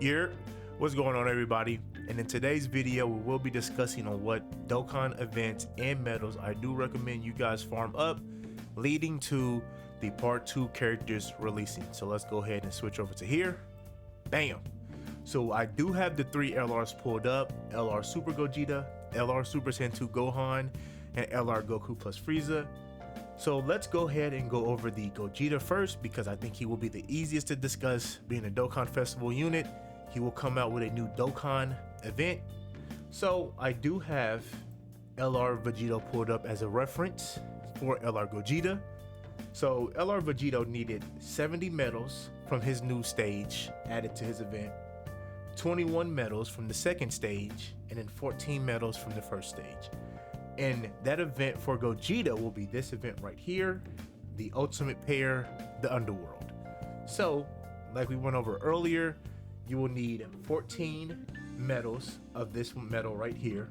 Here, what's going on, everybody? And in today's video, we will be discussing on what Dokkan events and medals I do recommend you guys farm up, leading to the part 2 characters releasing. So let's go ahead and switch over to here. Bam! So I do have the 3 LRs pulled up: LR Super Gogeta, LR Super Saiyan 2 Gohan, and LR Goku plus Frieza. So let's go ahead and go over the Gogeta first, because I think he will be the easiest to discuss. Being a Dokkan Festival unit, he will come out with a new Dokkan event. So I do have LR Vegeta pulled up as a reference for LR Gogeta. So LR Vegeta needed 70 medals from his new stage added to his event, 21 medals from the second stage, and then 14 medals from the first stage. And that event for Gogeta will be this event right here, the Ultimate Pair, the Underworld. So, like we went over earlier, you will need 14 medals of this medal right here,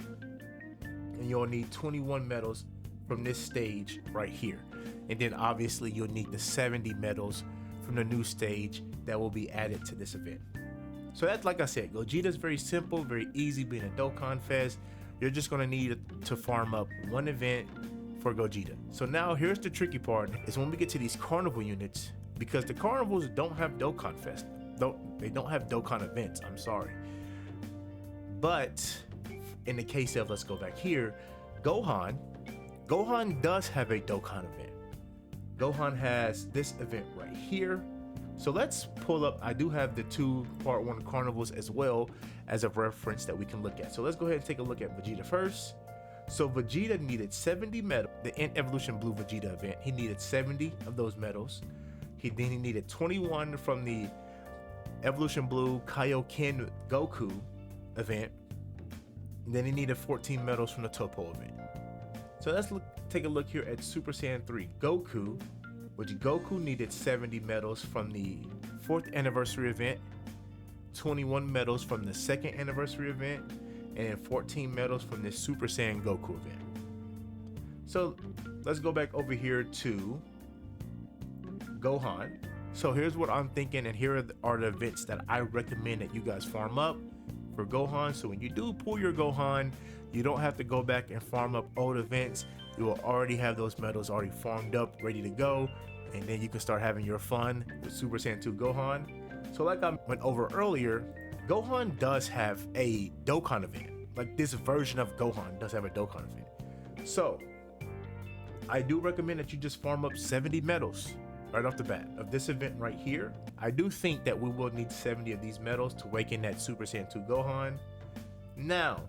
and you'll need 21 medals from this stage right here. And then obviously you'll need the 70 medals from the new stage that will be added to this event. So that's, like I said, Gogeta is very simple, very easy. Being a Dokkan Fest, you're just going to need to farm up one event for Gogeta. So now here's the tricky part, is when we get to these carnival units, because the carnivals don't have Dokkan Fest. They don't have Dokkan events, I'm sorry. But in the case of, let's go back here, Gohan does have a Dokkan event. Gohan has this event right here. So let's pull up, I do have the 2 part 1 carnivals as well as a reference that we can look at. So let's go ahead and take a look at Vegeta first. So Vegeta needed 70 medals. The Evolution Blue Vegeta event, he needed 70 of those medals. He needed 21 from the Evolution Blue Kaioken Goku event. And then he needed 14 medals from the Topo event. So let's take a look here at Super Saiyan 3 Goku, which Goku needed 70 medals from the 4th anniversary event, 21 medals from the 2nd anniversary event, and 14 medals from this Super Saiyan Goku event. So let's go back over here to Gohan. So here's what I'm thinking, and here are the events that I recommend that you guys farm up for Gohan. So when you do pull your Gohan, you don't have to go back and farm up old events. You will already have those medals already farmed up, ready to go, and then you can start having your fun with Super Saiyan 2 Gohan. So like I went over earlier, Gohan does have a Dokkan event. Like, this version of Gohan does have a Dokkan event. So I do recommend that you just farm up 70 medals right off the bat of this event right here. I do think that we will need 70 of these medals to awaken that Super Saiyan 2 Gohan. Now,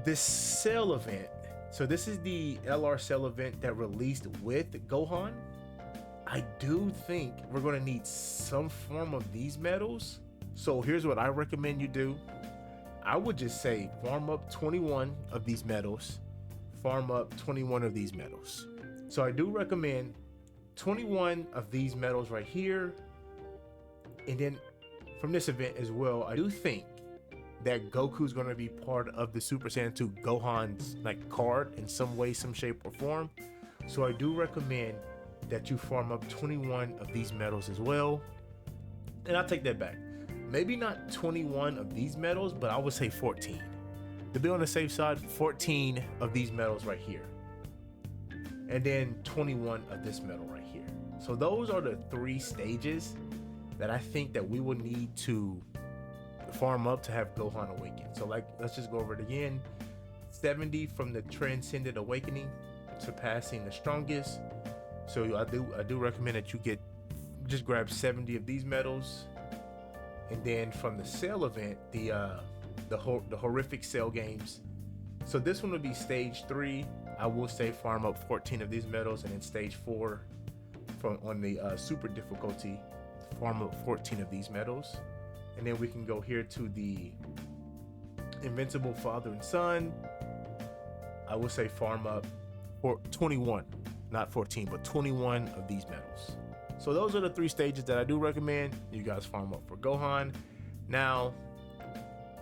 this Cell event, so this is the LR Cell event that released with Gohan. I do think we're going to need some form of these medals. So here's what I recommend you do. I would just say farm up 21 of these medals, farm up 21 of these medals. So I do recommend 21 of these medals right here. And then from this event as well, I do think that Goku's going to be part of the Super Saiyan 2 Gohan's card in some way, some shape or form. So I do recommend that you farm up 21 of these medals as well. And I'll take that back. Maybe not 21 of these medals, but I would say 14. To be on the safe side, 14 of these medals right here. And then 21 of this medal right here. So those are the 3 stages that I think that we will need to farm up to have Gohan awaken. So let's just go over it again. 70 from the Transcendent Awakening, surpassing the strongest. So I do recommend that you just grab 70 of these medals. And then from the Cell event, the horrific Cell games. So this one would be stage 3. I will say farm up 14 of these medals, and then stage 4 on the super difficulty, farm up 14 of these medals. And then we can go here to the Invincible Father and Son. I will say farm up for 21, not 14, but 21 of these medals. So those are the 3 stages that I do recommend you guys farm up for Gohan. Now,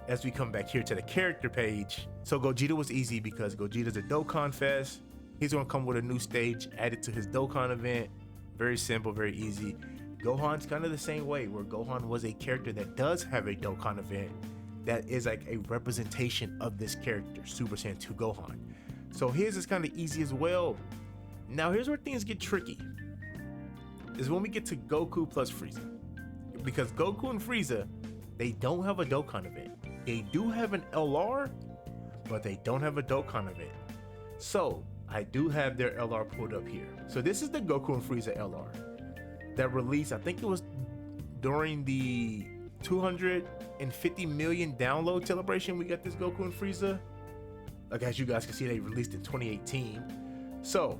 as we come back here to the character page, so Gogeta was easy because Gogeta's a Dokkan Fest. He's gonna come with a new stage added to his Dokkan event. Very simple, very easy. Gohan's kind of the same way, where Gohan was a character that does have a Dokkan event that is like a representation of this character, Super Saiyan 2 Gohan. So his is kind of easy as well. Now here's where things get tricky, is when we get to Goku plus Frieza. Because Goku and Frieza, they don't have a Dokkan event. They do have an LR, but they don't have a Dokkan event. So I do have their LR pulled up here. So this is the Goku and Frieza LR that released, I think it was during the 250 million download celebration. We got this Goku and Frieza. Like, as you guys can see, they released in 2018. So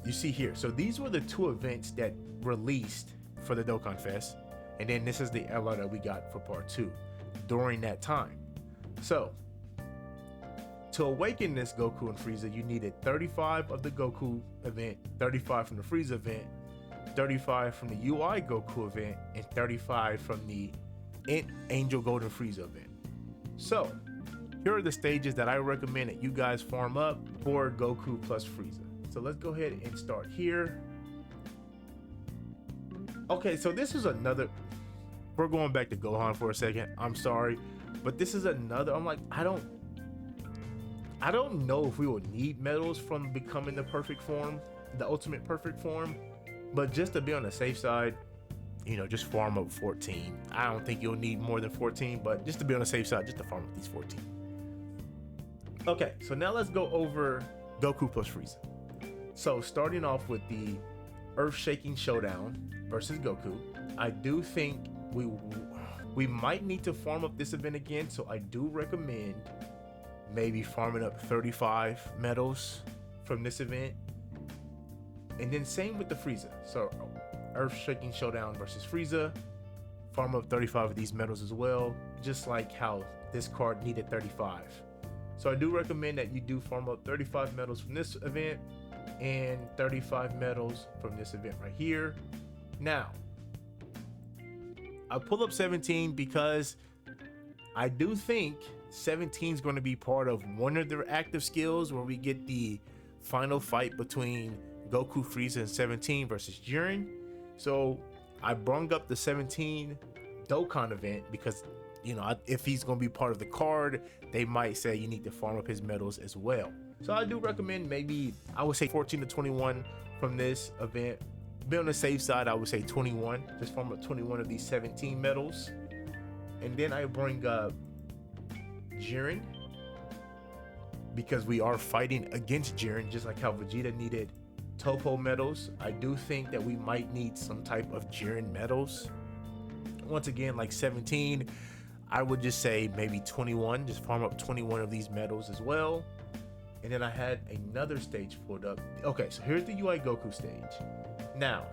you see here, so these were the two events that released for the Dokkan Fest, and then this is the LR that we got for part 2 during that time. So to awaken this Goku and Frieza, you needed 35 of the Goku event, 35 from the Frieza event, 35 from the UI Goku event, and 35 from the Angel Golden Frieza event. So here are the stages that I recommend that you guys farm up for Goku plus Frieza. So let's go ahead and start here. Okay, so this is another, we're going back to Gohan for a second. I'm sorry, but this is another, I'm like, I don't know if we will need medals from becoming the perfect form, the ultimate perfect form, but just to be on the safe side, you know, just farm up 14. I don't think you'll need more than 14, but just to be on the safe side, just to farm up these 14. Okay, so now let's go over Goku plus Frieza. So starting off with the Earth-Shaking Showdown versus Goku, I do think we might need to farm up this event again, so I do recommend maybe farming up 35 medals from this event. And then same with the Frieza. So Earth-Shaking Showdown versus Frieza, farm up 35 of these medals as well, just like how this card needed 35. So I do recommend that you do farm up 35 medals from this event and 35 medals from this event right here. Now, I pull up 17 because I do think 17 is going to be part of one of their active skills where we get the final fight between Goku, Frieza, and 17 versus Jiren. So I brung up the 17 Dokkan event because, you know, if he's going to be part of the card, they might say you need to farm up his medals as well. So I do recommend maybe, I would say 14 to 21 from this event. Be on the safe side, I would say 21. Just farm up 21 of these 17 medals. And then I bring up Jiren, because we are fighting against Jiren, just like how Vegeta needed Topo medals. I do think that we might need some type of Jiren medals. Once again, like 17, I would just say maybe 21. Just farm up 21 of these medals as well. And then I had another stage pulled up. Okay, so here's the UI Goku stage. Now,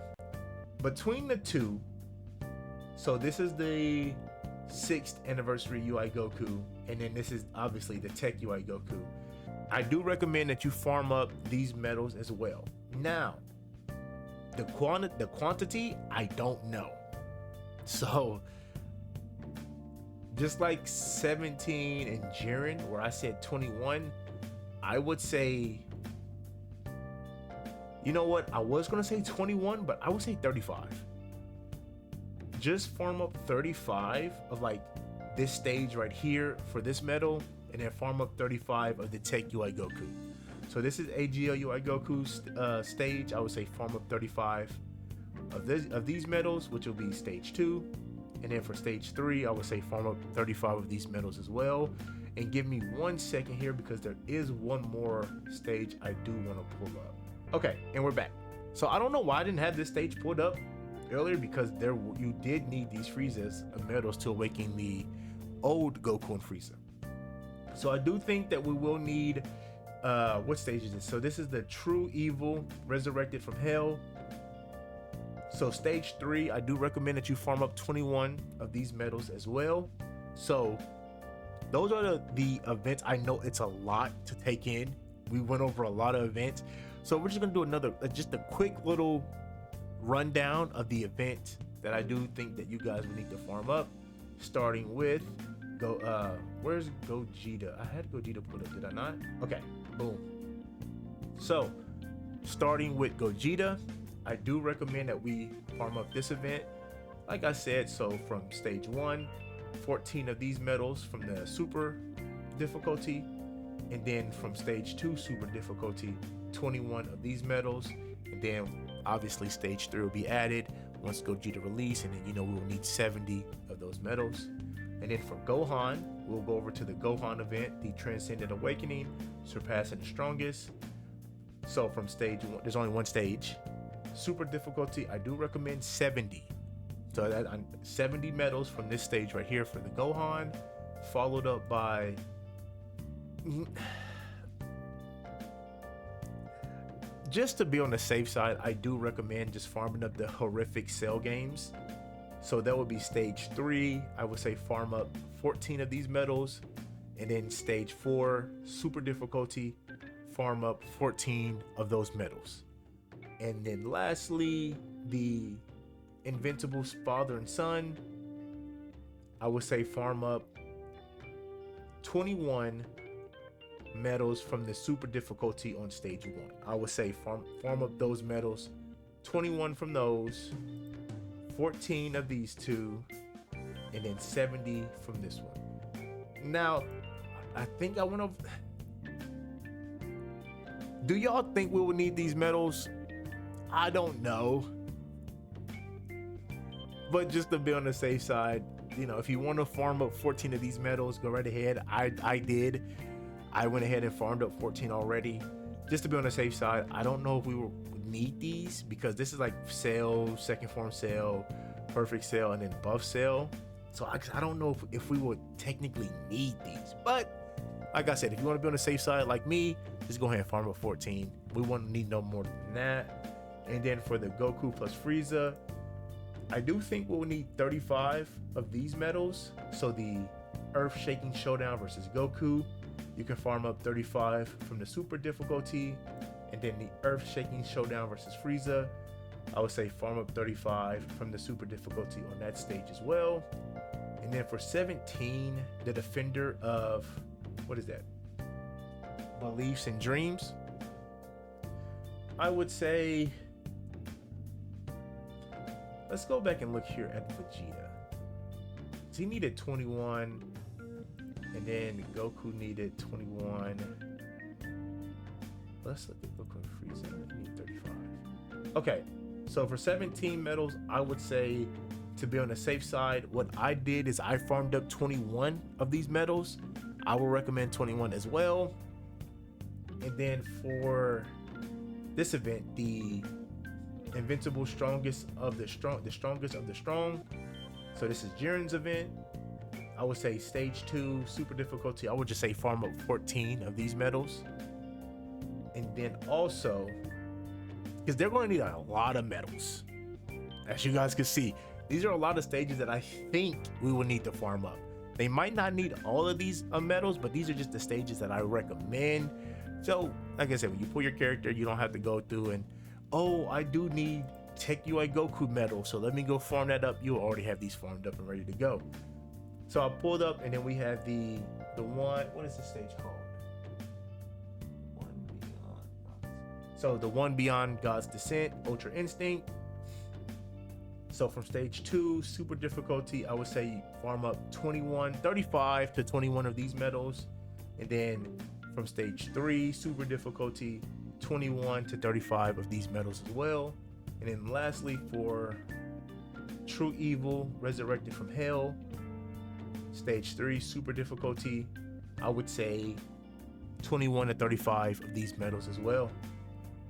between the two, so this is the 6th anniversary UI Goku, and then this is obviously the Tech UI Goku. I do recommend that you farm up these medals as well. Now, the quantity, I don't know. So, just like 17 and Jiren, where I said 21, I would say, you know what? I was going to say 21, but I would say 35. Just farm up 35 of like this stage right here for this medal, and then farm up 35 of the Tech UI Goku. So this is AGL UI Goku stage. I would say farm up 35 of these medals, which will be stage 2. And then for stage 3, I would say farm up 35 of these medals as well. And give me 1 second here because there is one more stage I do want to pull up. Okay, and we're back. So I don't know why I didn't have this stage pulled up earlier, because you did need these Friezas medals to awaken the old Goku and Frieza. So I do think that we will need, what stage is this? So this is the True Evil Resurrected from Hell. So stage 3, I do recommend that you farm up 21 of these medals as well. So those are the events. I know it's a lot to take in. We went over a lot of events. So we're just gonna do another, just a quick little rundown of the event that I do think that you guys will need to farm up. Starting with, where's Gogeta? I had Gogeta put up, did I not? Okay, boom. So starting with Gogeta, I do recommend that we farm up this event. Like I said, so from stage 1, 14 of these medals from the super difficulty, and then from stage 2 super difficulty, 21 of these medals, and then obviously stage 3 will be added once Gogeta release, and then we will need 70 of those medals. And then for Gohan, we'll go over to the Gohan event, the Transcendent Awakening, Surpassing the Strongest. So from stage 1, there's only one stage. Super difficulty, I do recommend 70. So that 70 medals from this stage right here for the Gohan, followed up by just to be on the safe side, I do recommend just farming up the horrific cell games. So that would be stage 3. I would say farm up 14 of these medals, and then stage 4 super difficulty, farm up 14 of those medals. And then lastly, the Invincible's father and son, I would say farm up 21 medals from the super difficulty on stage 1. I would say farm up those medals, 21 from those, 14 of these two, and then 70 from this one. Now, I think I want to. Do y'all think we will need these medals? I don't know. But just to be on the safe side, if you want to farm up 14 of these medals, go right ahead. I did. I went ahead and farmed up 14 already. Just to be on the safe side, I don't know if we will need these, because this is like Cell, Second Form Cell, Perfect Cell, and then Buff Cell. So I don't know if we would technically need these. But like I said, if you want to be on the safe side like me, just go ahead and farm up 14. We won't need no more than that. And then for the Goku plus Frieza, I do think we'll need 35 of these medals. So the Earth Shaking Showdown versus Goku, you can farm up 35 from the super difficulty. And then the Earth Shaking Showdown versus Frieza, I would say farm up 35 from the super difficulty on that stage as well. And then for 17, the Defender of, what is that? Beliefs and Dreams, I would say, let's go back and look here at Vegeta. So he needed 21, and then Goku needed 21. Let's look at Goku and Frieza. He needed 35. Okay, so for 17 medals, I would say, to be on the safe side, what I did is I farmed up 21 of these medals. I will recommend 21 as well. And then for this event, the Invincible Strongest of the Strongest of the Strong. So this is Jiren's event. I would say stage 2 super difficulty. I would just say farm up 14 of these medals. And then also, because they're going to need a lot of medals, as you guys can see, these are a lot of stages that I think we will need to farm up. They might not need all of these medals, but these are just the stages that I recommend. So like I said, when you pull your character, you don't have to go through and, oh, I do need Tech UI Goku medal, so let me go farm that up. You already have these farmed up and ready to go. So I pulled up, and then we have the one, what is this stage called? One Beyond. So the One Beyond God's Descent, Ultra Instinct. So from stage 2, super difficulty, I would say farm up 35 to 21 of these medals. And then from stage 3, super difficulty, 21 to 35 of these medals as well. And then lastly, for True Evil, Resurrected from Hell, stage 3, super difficulty, I would say 21 to 35 of these medals as well.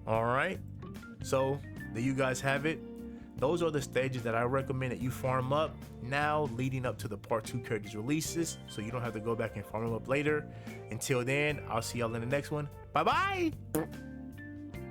All right, so there you guys have it. Those are the stages that I recommend that you farm up now, leading up to the part 2 characters releases, so you don't have to go back and farm them up later. Until then, I'll see y'all in the next one. Bye bye.